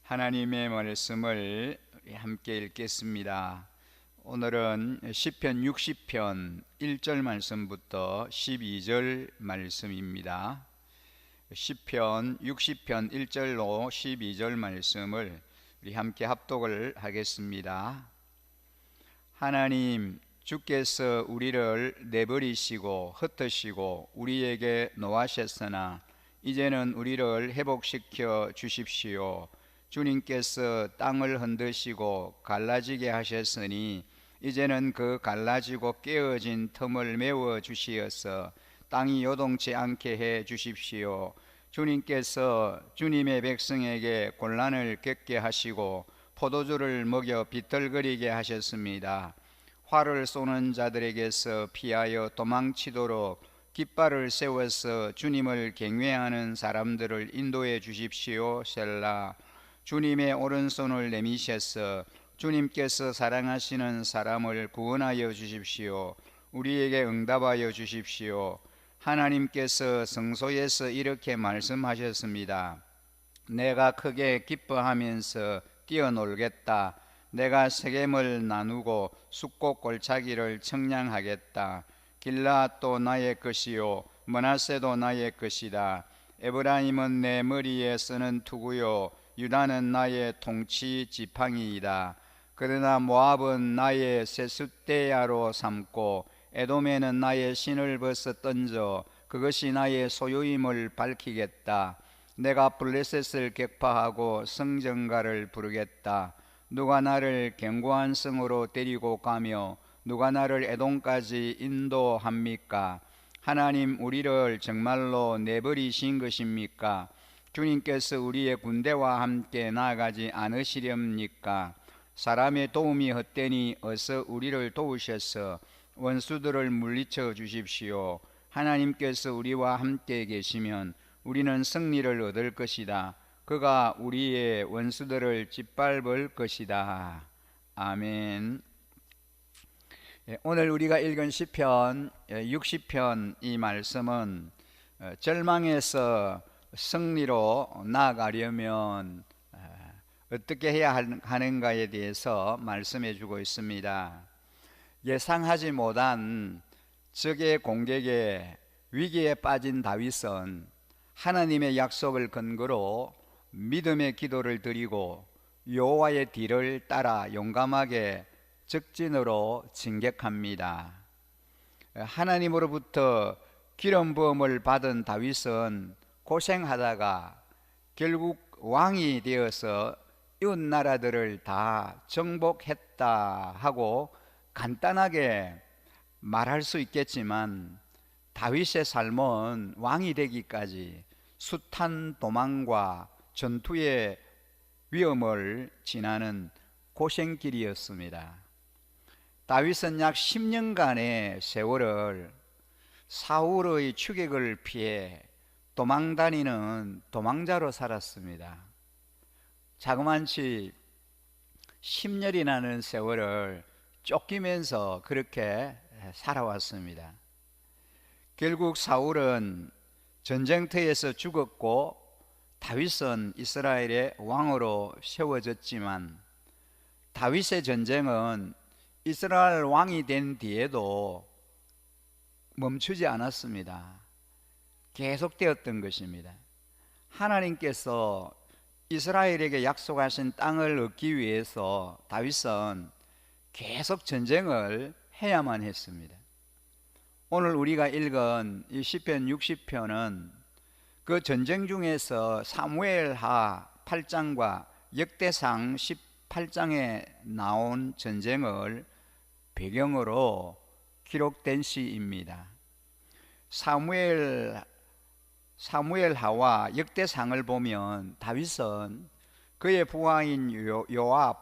하나님의 말씀을 함께 읽겠습니다. 오늘은 시편 60편 1절 말씀부터 12절 말씀입니다. 시편 60편 1절로 12절 말씀을 우리 함께 합독을 하겠습니다. 하나님, 주께서 우리를 내버리시고 흩으시고 우리에게 노하셨으나 이제는 우리를 회복시켜 주십시오. 주님께서 땅을 흔드시고 갈라지게 하셨으니 이제는 그 갈라지고 깨어진 틈을 메워 주시어서 땅이 요동치 않게 해 주십시오. 주님께서 주님의 백성에게 곤란을 겪게 하시고 포도주를 먹여 비틀거리게 하셨습니다. 활을 쏘는 자들에게서 피하여 도망치도록 깃발을 세워서 주님을 경외하는 사람들을 인도해 주십시오. 셀라. 주님의 오른손을 내미셔서 주님께서 사랑하시는 사람을 구원하여 주십시오. 우리에게 응답하여 주십시오. 하나님께서 성소에서 이렇게 말씀하셨습니다. 내가 크게 기뻐하면서 뛰어놀겠다. 내가 세겜을 나누고 숫곡 골짜기를 청량하겠다. 길라앗도 나의 것이요 므낫세도 나의 것이다. 에브라임은 내 머리에 쓰는 투구요 유다는 나의 통치 지팡이이다. 그러나 모압은 나의 세숫대야로 삼고 에돔에는 나의 신을 벗어 던져 그것이 나의 소유임을 밝히겠다. 내가 블레셋을 격파하고 성전가를 부르겠다. 누가 나를 견고한 성으로 데리고 가며 누가 나를 에돔까지 인도합니까? 하나님, 우리를 정말로 내버리신 것입니까? 주님께서 우리의 군대와 함께 나아가지 않으시렵니까? 사람의 도움이 헛되니 어서 우리를 도우셔서 원수들을 물리쳐 주십시오. 하나님께서 우리와 함께 계시면 우리는 승리를 얻을 것이다. 그가 우리의 원수들을 짓밟을 것이다. 아멘. 오늘 우리가 읽은 시편 60편 이 말씀은 절망에서 승리로 나아가려면 어떻게 해야 하는가에 대해서 말씀해 주고 있습니다. 예상하지 못한 적의 공격에 위기에 빠진 다윗은 하나님의 약속을 근거로 믿음의 기도를 드리고 여호와의 뒤를 따라 용감하게 적진으로 진격합니다. 하나님으로부터 기름 부음을 받은 다윗은 고생하다가 결국 왕이 되어서 이웃 나라들을 다 정복했다 하고 간단하게 말할 수 있겠지만 다윗의 삶은 왕이 되기까지 숱한 도망과 전투의 위험을 지나는 고생길이었습니다. 다윗은 약 10년간의 세월을 사울의 추격을 피해 도망다니는 도망자로 살았습니다. 자그만치 10년이라는 세월을 쫓기면서 그렇게 살아왔습니다. 결국 사울은 전쟁터에서 죽었고 다윗은 이스라엘의 왕으로 세워졌지만 다윗의 전쟁은 이스라엘 왕이 된 뒤에도 멈추지 않았습니다. 계속되었던 것입니다. 하나님께서 이스라엘에게 약속하신 땅을 얻기 위해서 다윗은 계속 전쟁을 해야만 했습니다. 오늘 우리가 읽은 이 시편 60편은 그 전쟁 중에서 사무엘하 8장과 역대상 18장에 나온 전쟁을 배경으로 기록된 시입니다. 사무엘하와 역대상을 보면 다윗은 그의 부하인 요압,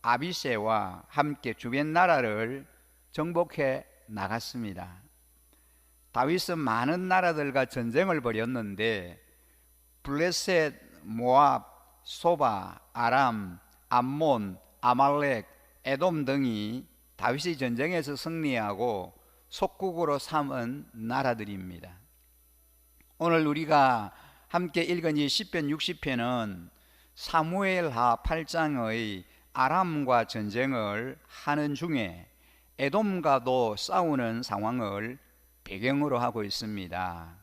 아비새와 함께 주변 나라를 정복해 나갔습니다. 다윗은 많은 나라들과 전쟁을 벌였는데 블레셋, 모압, 소바, 아람, 암몬, 아말렉, 에돔 등이 다윗이 전쟁에서 승리하고 속국으로 삼은 나라들입니다. 오늘 우리가 함께 읽은 이 시편 60편은 사무엘하 8장의 아람과 전쟁을 하는 중에 에돔과도 싸우는 상황을 배경으로 하고 있습니다.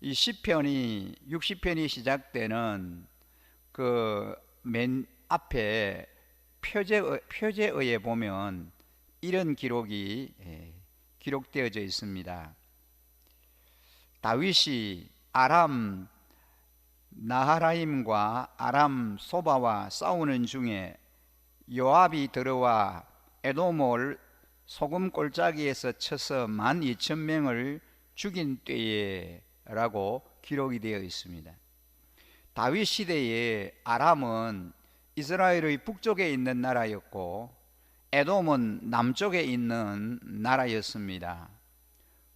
이 시편이 60편이 시작되는 그 맨 앞에 표제어에 보면 이런 기록이 기록되어져 있습니다. 다윗이 아람 나하라임과 아람 소바와 싸우는 중에 요압이 들어와 에돔을 소금 골짜기에서 쳐서 12,000명을 죽인 때에 라고 기록이 되어 있습니다. 다윗 시대에 아람은 이스라엘의 북쪽에 있는 나라였고 에돔은 남쪽에 있는 나라였습니다.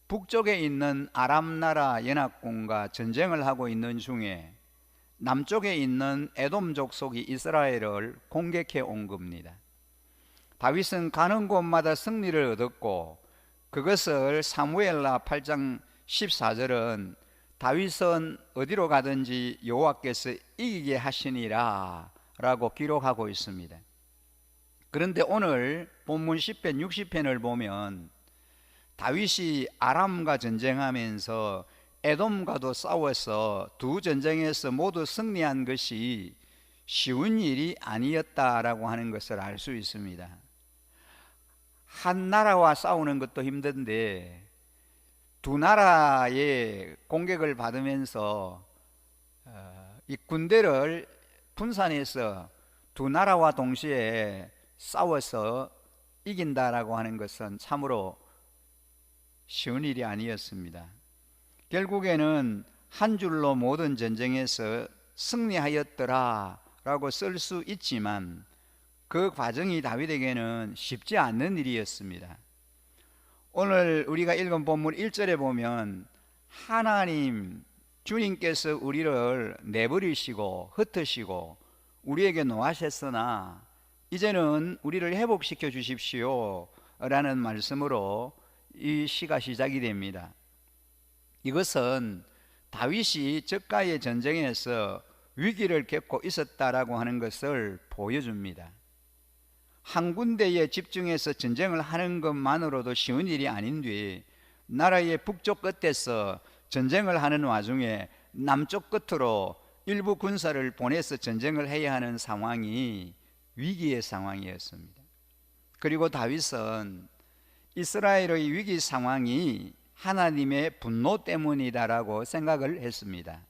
북쪽에 있는 아람 나라 연합군과 전쟁을 하고 있는 중에 남쪽에 있는 에돔 족속이 이스라엘을 공격해 온 겁니다. 다윗은 가는 곳마다 승리를 얻었고 그것을 사무엘하 8장 14절은 다윗은 어디로 가든지 여호와께서 이기게 하시니라 라고 기록하고 있습니다. 그런데 오늘 본문 10편 60편을 보면 다윗이 아람과 전쟁하면서 에돔과도 싸워서 두 전쟁에서 모두 승리한 것이 쉬운 일이 아니었다라고 하는 것을 알 수 있습니다. 한 나라와 싸우는 것도 힘든데 두 나라의 공격을 받으면서 이 군대를 분산해서 두 나라와 동시에 싸워서 이긴다라고 하는 것은 참으로 쉬운 일이 아니었습니다. 결국에는 한 줄로 모든 전쟁에서 승리하였더라라고 쓸 수 있지만 그 과정이 다윗에게는 쉽지 않는 일이었습니다. 오늘 우리가 읽은 본문 1절에 보면 하나님 주님께서 우리를 내버리시고 흩으시고 우리에게 노하셨으나 이제는 우리를 회복시켜 주십시오 라는 말씀으로 이 시가 시작이 됩니다. 이것은 다윗이 저가의 전쟁에서 위기를 겪고 있었다라고 하는 것을 보여줍니다. 한 군데에 집중해서 전쟁을 하는 것만으로도 쉬운 일이 아닌데 나라의 북쪽 끝에서 전쟁을 하는 와중에 남쪽 끝으로 일부 군사를 보내서 전쟁을 해야 하는 상황이 위기의 상황이었습니다. 그리고 다윗은 이스라엘의 위기 상황이 하나님의 분노 때문이다라고 생각을 했습니다.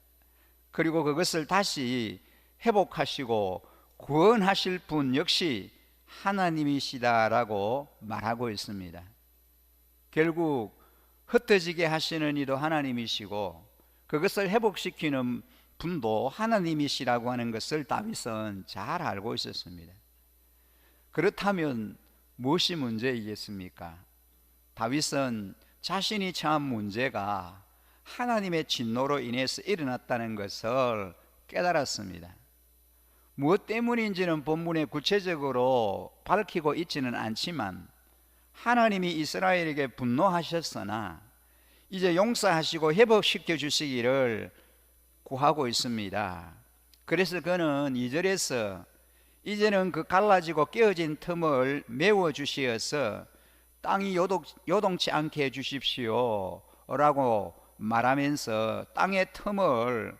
그리고 그것을 다시 회복하시고 구원하실 분 역시 하나님이시다라고 말하고 있습니다. 결국 흩어지게 하시는 이도 하나님이시고 그것을 회복시키는 분도 하나님이시라고 하는 것을 다윗은 잘 알고 있었습니다. 그렇다면 무엇이 문제이겠습니까? 다윗은 자신이 처한 문제가 하나님의 진노로 인해서 일어났다는 것을 깨달았습니다. 무엇 때문인지는 본문에 구체적으로 밝히고 있지는 않지만 하나님이 이스라엘에게 분노하셨으나 이제 용서하시고 회복시켜 주시기를 구하고 있습니다. 그래서 그는 2절에서 이제는 그 갈라지고 깨어진 틈을 메워 주시어서 땅이 요동치 않게 해주십시오 라고 말하면서 땅의 틈을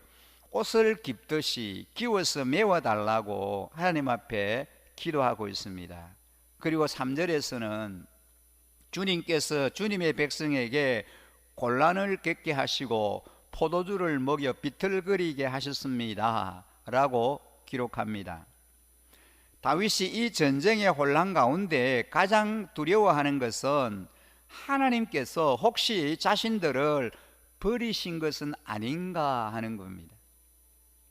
옷을 깁듯이 기워서 메워달라고 하나님 앞에 기도하고 있습니다. 그리고 3절에서는 주님께서 주님의 백성에게 곤란을 겪게 하시고 포도주를 먹여 비틀거리게 하셨습니다 라고 기록합니다. 다윗이 이 전쟁의 혼란 가운데 가장 두려워하는 것은 하나님께서 혹시 자신들을 버리신 것은 아닌가 하는 겁니다.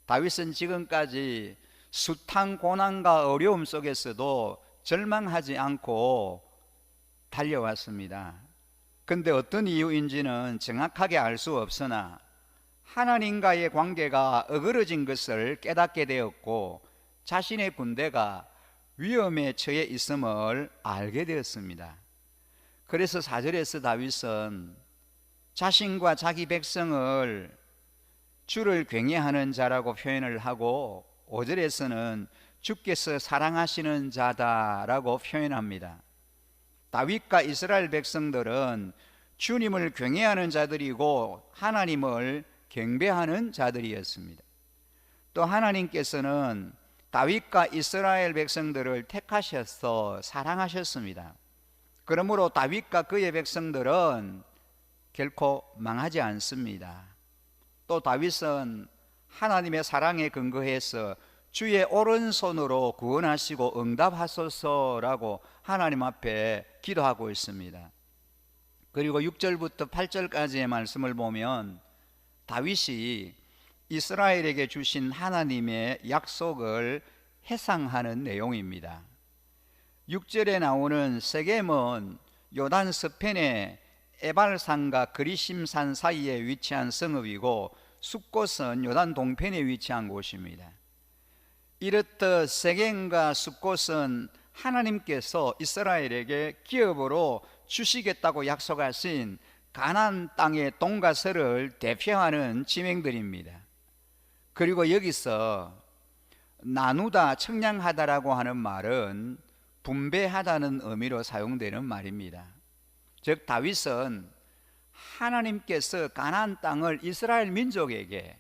다윗은 지금까지 숱한 고난과 어려움 속에서도 절망하지 않고 달려왔습니다. 그런데 어떤 이유인지는 정확하게 알 수 없으나 하나님과의 관계가 어그러진 것을 깨닫게 되었고 자신의 군대가 위험에 처해 있음을 알게 되었습니다. 그래서 4절에서 다윗은 자신과 자기 백성을 주를 경외하는 자라고 표현을 하고 5절에서는 주께서 사랑하시는 자다라고 표현합니다. 다윗과 이스라엘 백성들은 주님을 경외하는 자들이고 하나님을 경배하는 자들이었습니다. 또 하나님께서는 다윗과 이스라엘 백성들을 택하셔서 사랑하셨습니다. 그러므로 다윗과 그의 백성들은 결코 망하지 않습니다. 또 다윗은 하나님의 사랑에 근거해서 주의 오른손으로 구원하시고 응답하소서라고 하나님 앞에 기도하고 있습니다. 그리고 6절부터 8절까지의 말씀을 보면 다윗이 이스라엘에게 주신 하나님의 약속을 회상하는 내용입니다. 6절에 나오는 세겜은 요단 서편의 에발산과 그리심산 사이에 위치한 성읍이고 숫곳은 요단 동편에 위치한 곳입니다. 이렇듯 세겜과 숫곳은 하나님께서 이스라엘에게 기업으로 주시겠다고 약속하신 가나안 땅의 동과 서를 대표하는 지명들입니다. 그리고 여기서 나누다, 청량하다라고 하는 말은 분배하다는 의미로 사용되는 말입니다. 즉 다윗은 하나님께서 가나안 땅을 이스라엘 민족에게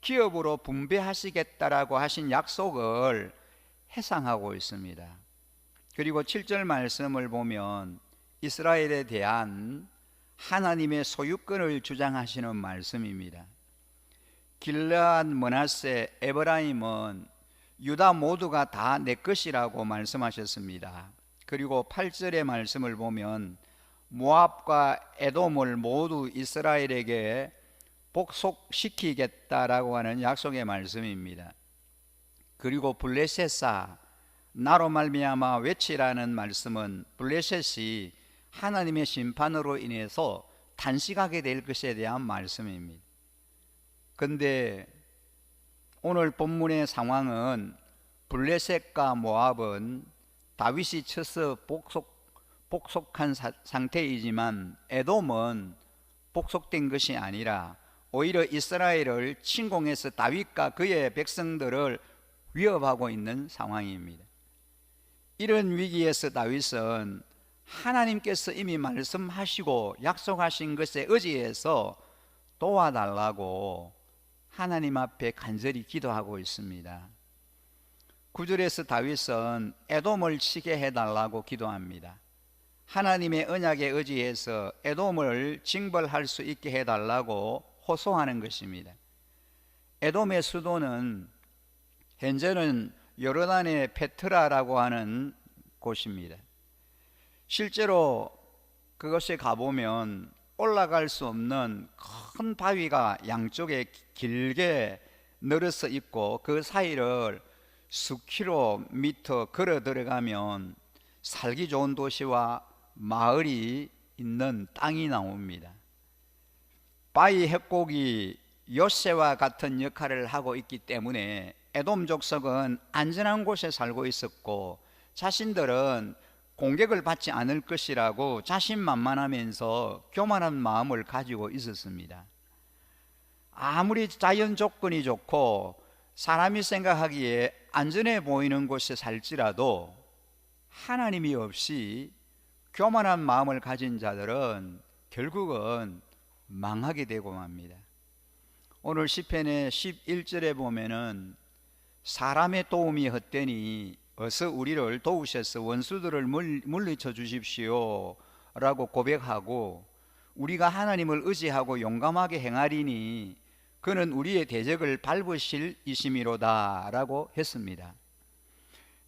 기업으로 분배하시겠다라고 하신 약속을 회상하고 있습니다. 그리고 7절 말씀을 보면 이스라엘에 대한 하나님의 소유권을 주장하시는 말씀입니다. 길르앗, 므낫세, 에브라임은 유다 모두가 다 내 것이라고 말씀하셨습니다. 그리고 8절의 말씀을 보면 모압과 에돔을 모두 이스라엘에게 복속시키겠다라고 하는 약속의 말씀입니다. 그리고 블레셋아 나로 말미암아 외치라는 말씀은 블레셋이 하나님의 심판으로 인해서 탄식하게 될 것에 대한 말씀입니다. 그런데 오늘 본문의 상황은 블레셋과 모압은 다윗이 쳐서 복속한 상태이지만 에돔은 복속된 것이 아니라 오히려 이스라엘을 침공해서 다윗과 그의 백성들을 위협하고 있는 상황입니다. 이런 위기에서 다윗은 하나님께서 이미 말씀하시고 약속하신 것에 의지해서 도와달라고 하나님 앞에 간절히 기도하고 있습니다. 9절에서 다윗은 에돔을 치게 해달라고 기도합니다. 하나님의 언약에 의지해서 에돔을 징벌할 수 있게 해달라고 호소하는 것입니다. 에돔의 수도는 현재는 요르단의 페트라라고 하는 곳입니다. 실제로 그것에 가보면 올라갈 수 없는 큰 바위가 양쪽에 길게 늘어서 있고 그 사이를 수 킬로미터 걸어 들어가면 살기 좋은 도시와 마을이 있는 땅이 나옵니다. 바위 협곡이 요새와 같은 역할을 하고 있기 때문에 에돔 족속은 안전한 곳에 살고 있었고 자신들은 공격을 받지 않을 것이라고 자신만만하면서 교만한 마음을 가지고 있었습니다. 아무리 자연 조건이 좋고 사람이 생각하기에 안전해 보이는 곳에 살지라도 하나님이 없이 교만한 마음을 가진 자들은 결국은 망하게 되고 맙니다. 오늘 시편의 11절에 보면은 사람의 도움이 헛되니 어서 우리를 도우셔서 원수들을 물리쳐 주십시오 라고 고백하고 우리가 하나님을 의지하고 용감하게 행하리니 그는 우리의 대적을 밟으실 이심이로다 라고 했습니다.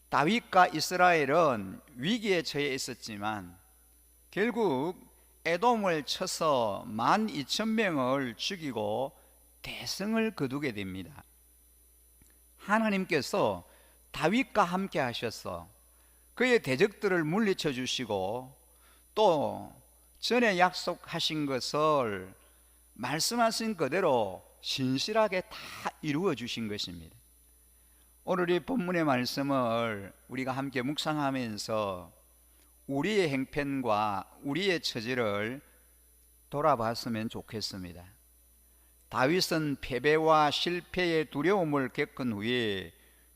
다윗과 이스라엘은 위기에 처해 있었지만 결국 에돔을 쳐서 12,000명을 죽이고 대승을 거두게 됩니다. 하나님께서 다윗과 함께 하셔서 그의 대적들을 물리쳐 주시고 또 전에 약속하신 것을 말씀하신 그대로 신실하게 다 이루어 주신 것입니다. 오늘 이 본문의 말씀을 우리가 함께 묵상하면서 우리의 행편과 우리의 처지를 돌아봤으면 좋겠습니다. 다윗은 패배와 실패의 두려움을 겪은 후에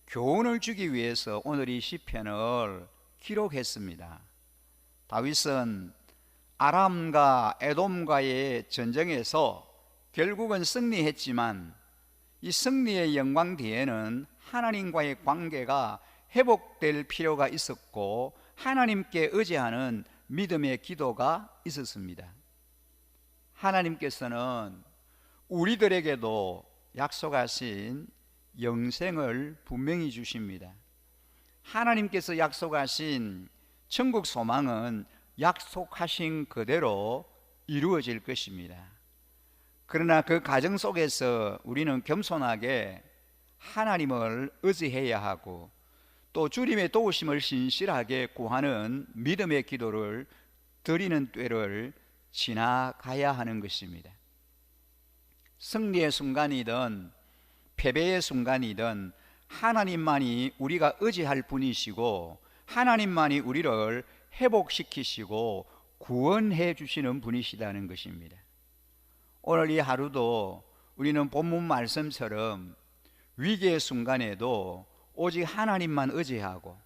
교훈을 주기 위해서 오늘 이 시편을 기록했습니다. 다윗은 아람과 에돔과의 전쟁에서 결국은 승리했지만 이 승리의 영광 뒤에는 하나님과의 관계가 회복될 필요가 있었고 하나님께 의지하는 믿음의 기도가 있었습니다. 하나님께서는 우리들에게도 약속하신 영생을 분명히 주십니다. 하나님께서 약속하신 천국 소망은 약속하신 그대로 이루어질 것입니다. 그러나 그 과정 속에서 우리는 겸손하게 하나님을 의지해야 하고 또 주님의 도우심을 신실하게 구하는 믿음의 기도를 드리는 때를 지나가야 하는 것입니다. 승리의 순간이든 패배의 순간이든 하나님만이 우리가 의지할 분이시고 하나님만이 우리를 회복시키시고 구원해 주시는 분이시다는 것입니다. 오늘 이 하루도 우리는 본문 말씀처럼 위기의 순간에도 오직 하나님만 의지하고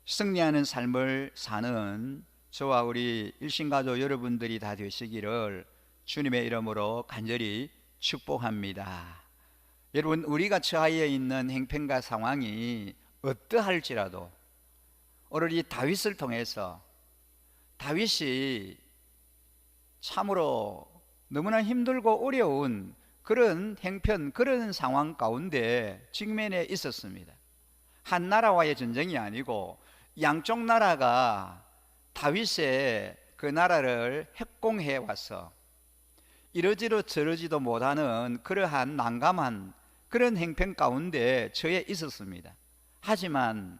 승리하는 삶을 사는 저와 우리 일신가족 여러분들이 다 되시기를 주님의 이름으로 간절히 축복합니다. 여러분, 우리가 처하여 있는 형편과 상황이 어떠할지라도 오늘 이 다윗을 통해서 다윗이 참으로 너무나 힘들고 어려운 그런 형편, 그런 상황 가운데 직면해 있었습니다. 한 나라와의 전쟁이 아니고 양쪽 나라가 다윗의 그 나라를 핵공해 와서 이러지도 저러지도 못하는 그러한 난감한 그런 형편 가운데 처해 있었습니다. 하지만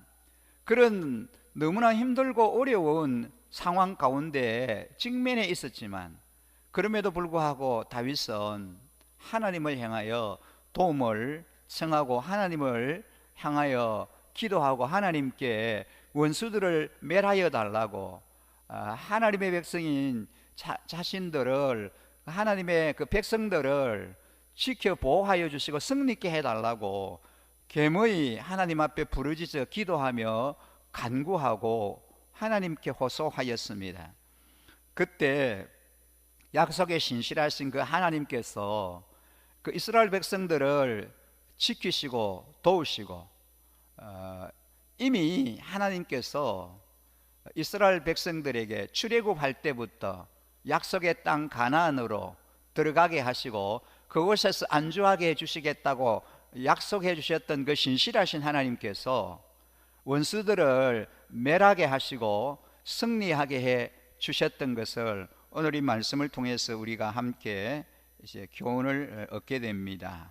그런 너무나 힘들고 어려운 상황 가운데 직면해 있었지만 그럼에도 불구하고 다윗은 하나님을 향하여 도움을 청하고 하나님을 향하여 기도하고 하나님께 원수들을 멸하여 달라고 하나님의 백성인 자신들을 하나님의 그 백성들을 지켜 보호하여 주시고 승리케 해달라고 겸허히 하나님 앞에 부르짖어 기도하며 간구하고 하나님께 호소하였습니다. 그때 약속에 신실하신 그 하나님께서 그 이스라엘 백성들을 지키시고 도우시고 이미 하나님께서 이스라엘 백성들에게 출애굽할 때부터 약속의 땅 가나안으로 들어가게 하시고 그곳에서 안주하게 해주시겠다고 약속해 주셨던 그 신실하신 하나님께서 원수들을 멸하게 하시고 승리하게 해 주셨던 것을 오늘 이 말씀을 통해서 우리가 함께 이제 교훈을 얻게 됩니다.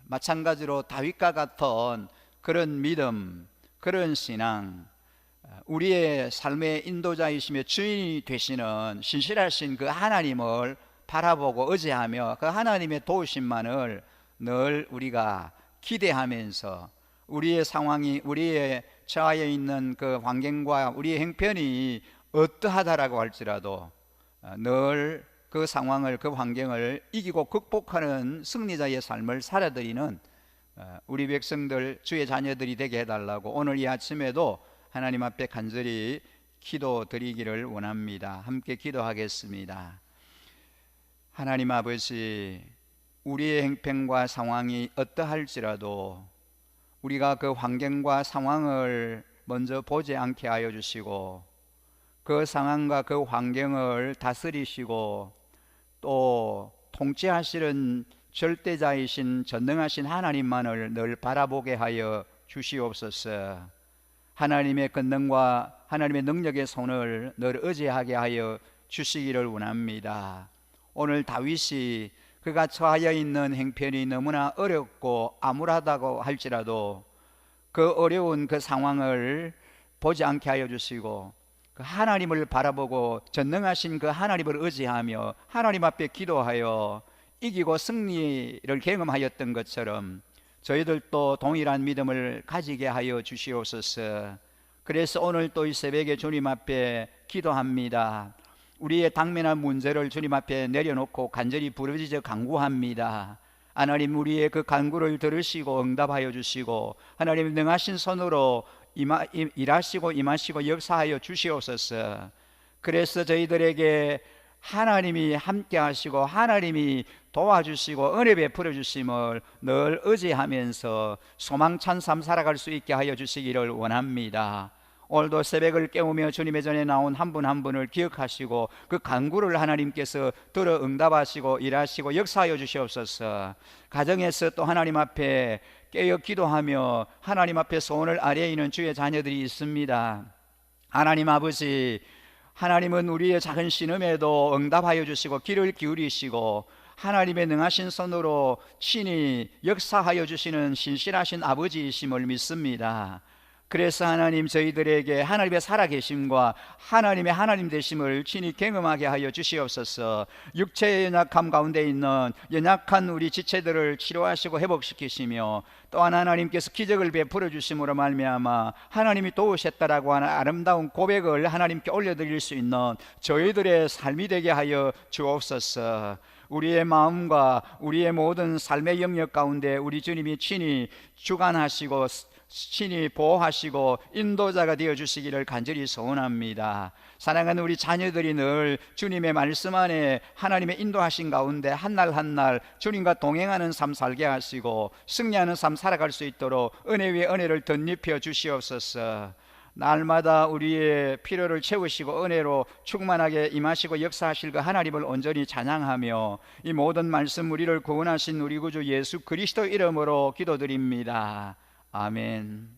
마찬가지로 다윗과 같은 그런 믿음, 그런 신앙, 우리의 삶의 인도자이시며 주인이 되시는 신실하신 그 하나님을 바라보고 의지하며 그 하나님의 도우심만을 늘 우리가 기대하면서 우리의 상황이, 우리의 처하여 있는 그 환경과 우리의 형편이 어떠하다라고 할지라도 늘 그 상황을, 그 환경을 이기고 극복하는 승리자의 삶을 살아드리는 우리 백성들, 주의 자녀들이 되게 해달라고 오늘 이 아침에도 하나님 앞에 간절히 기도드리기를 원합니다. 함께 기도하겠습니다. 하나님 아버지, 우리의 형편과 상황이 어떠할지라도 우리가 그 환경과 상황을 먼저 보지 않게 하여 주시고 그 상황과 그 환경을 다스리시고 또 통치하시는 절대자이신 전능하신 하나님만을 늘 바라보게 하여 주시옵소서. 하나님의 권능과 하나님의 능력의 손을 늘 의지하게 하여 주시기를 원합니다. 오늘 다윗이 그가 처하여 있는 형편이 너무나 어렵고 암울하다고 할지라도 그 어려운 그 상황을 보지 않게 하여 주시고 그 하나님을 바라보고 전능하신 그 하나님을 의지하며 하나님 앞에 기도하여 이기고 승리를 경험하였던 것처럼 저희들도 동일한 믿음을 가지게 하여 주시옵소서. 그래서 오늘 또 이 새벽에 주님 앞에 기도합니다. 우리의 당면한 문제를 주님 앞에 내려놓고 간절히 부르짖어 간구합니다. 하나님 우리의 그 간구를 들으시고 응답하여 주시고 하나님 능하신 손으로 일하시고 임하시고 역사하여 주시옵소서. 그래서 저희들에게 하나님이 함께 하시고 하나님이 도와주시고 은혜 베풀어 주심을 늘 의지하면서 소망찬 삶 살아갈 수 있게 하여 주시기를 원합니다. 오늘도 새벽을 깨우며 주님의 전에 나온 한 분 한 분을 기억하시고 그 간구를 하나님께서 들어 응답하시고 일하시고 역사하여 주시옵소서. 가정에서 또 하나님 앞에 깨어 기도하며 하나님 앞에 소원을 아뢰이는 주의 자녀들이 있습니다. 하나님 아버지, 하나님은 우리의 작은 신음에도 응답하여 주시고 귀를 기울이시고 하나님의 능하신 손으로 친히 역사하여 주시는 신실하신 아버지이심을 믿습니다. 그래서 하나님 저희들에게 하나님의 살아계심과 하나님의 하나님 되심을 친히 경험하게 하여 주시옵소서. 육체의 연약함 가운데 있는 연약한 우리 지체들을 치료하시고 회복시키시며 또한 하나님께서 기적을 베풀어 주심으로 말미암아 하나님이 도우셨다라고 하는 아름다운 고백을 하나님께 올려드릴 수 있는 저희들의 삶이 되게 하여 주옵소서. 우리의 마음과 우리의 모든 삶의 영역 가운데 우리 주님이 친히 주관하시고 친히 보호하시고 인도자가 되어주시기를 간절히 소원합니다. 사랑하는 우리 자녀들이 늘 주님의 말씀 안에 하나님의 인도하신 가운데 한날 한날 주님과 동행하는 삶 살게 하시고 승리하는 삶 살아갈 수 있도록 은혜 위에 은혜를 덧입혀 주시옵소서. 날마다 우리의 필요를 채우시고 은혜로 충만하게 임하시고 역사하실 그 하나님을 온전히 찬양하며 이 모든 말씀 우리를 구원하신 우리 구주 예수 그리스도 이름으로 기도드립니다. 아멘.